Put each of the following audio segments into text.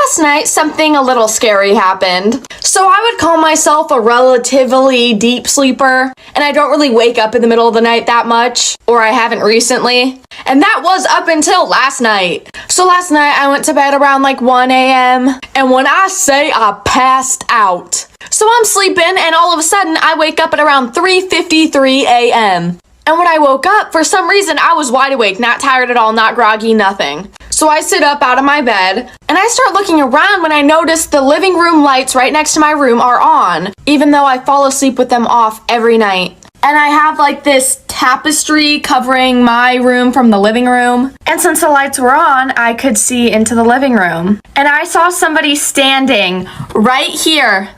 last night, something a little scary happened. So I would call myself a relatively deep sleeper, and I don't really wake up in the middle of the night that much, or I haven't recently. And that was up until last night. So last night I went to bed around like 1 a.m. And when I say I passed out. So I'm sleeping and all of a sudden I wake up at around 3:53 a.m. And when I woke up, for some reason I was wide awake, not tired at all, not groggy, nothing. So I sit up out of my bed and I start looking around when I notice the living room lights right next to my room are on, even though I fall asleep with them off every night. And I have like this tapestry covering my room from the living room. And since the lights were on, I could see into the living room. And I saw somebody standing right here.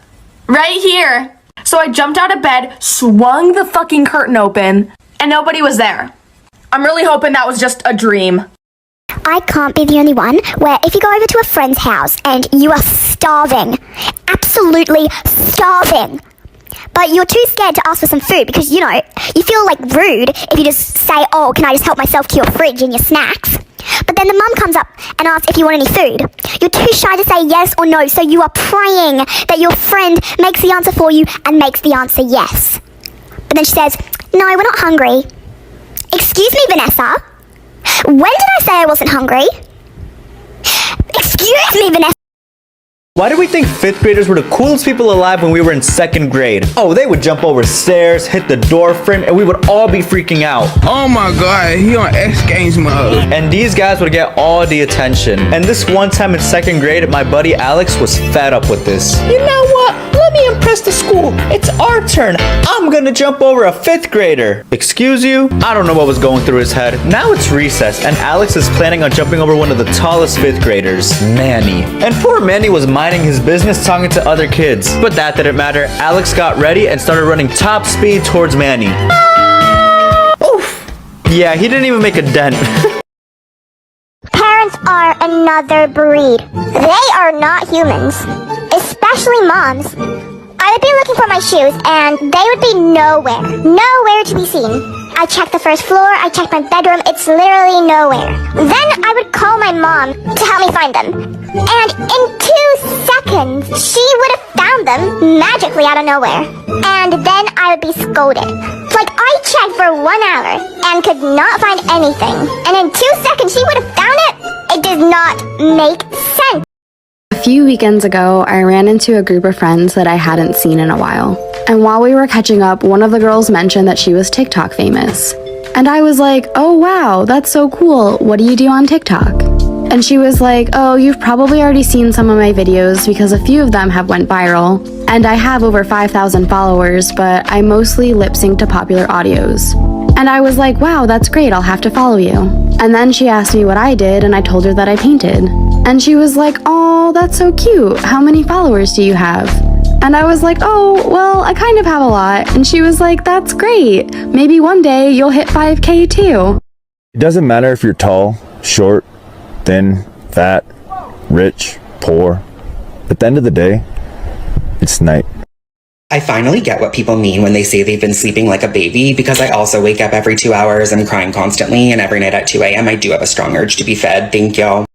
Right here. So I jumped out of bed, swung the fucking curtain open, and nobody was there. I'm really hoping that was just a dream. I can't be the only one where if you go over to a friend's house and you are starving, absolutely starving, but you're too scared to ask for some food because, you know, you feel like rude if you just say, oh, can I just help myself to your fridge and your snacks? But then the mum comes up and asks if you want any food. You're too shy to say yes or no, so you are praying that your friend makes the answer for you and makes the answer yes. But then she says, no, we're not hungry. Excuse me, Vanessa? When did I say I wasn't hungry? Excuse me, Vanessa. Why do we think 5th graders were the coolest people alive when we were in 2nd grade? Oh, they would jump over stairs, hit the door frame, and we would all be freaking out. Oh my god, he on X Games mode. And these guys would get all the attention. And this one time in 2nd grade, my buddy Alex was fed up with this. You know what? Let me impress the school. It's our turn. I'm gonna jump over a 5th grader. Excuse you? I don't know what was going through his head. Now it's recess, and Alex is planning on jumping over one of the tallest 5th graders, Manny. And poor Manny was minding his business talking to other kids. But that didn't matter. Alex got ready and started running top speed towards Manny. Oof. Yeah, he didn't even make a dent. Parents are another breed. They are not humans, especially moms. I would be looking for my shoes and they would be nowhere to be seen. I checked the first floor, I checked my bedroom, it's literally nowhere. Then I would call my mom to help me find them. And in 2 seconds, she would have found them magically out of nowhere. And then I would be scolded. Like I checked for 1 hour and could not find anything. And in 2 seconds, she would have found it? It does not make sense. A few weekends ago, I ran into a group of friends that I hadn't seen in a while. And while we were catching up, one of the girls mentioned that she was TikTok famous. And I was like, oh wow, that's so cool. What do you do on TikTok? And she was like, oh, you've probably already seen some of my videos because a few of them have went viral. And I have over 5,000 followers, but I mostly lip sync to popular audios. And I was like, wow, that's great, I'll have to follow you. And then she asked me what I did, and I told her that I painted. And she was like, oh, that's so cute. How many followers do you have? And I was like, oh, well, I kind of have a lot. And she was like, that's great. Maybe one day you'll hit 5K too. It doesn't matter if you're tall, short, thin, fat, rich, poor. At the end of the day, it's night. I finally get what people mean when they say they've been sleeping like a baby, because I also wake up every 2 hours and crying constantly, and every night at 2 a.m. I do have a strong urge to be fed. Thank y'all.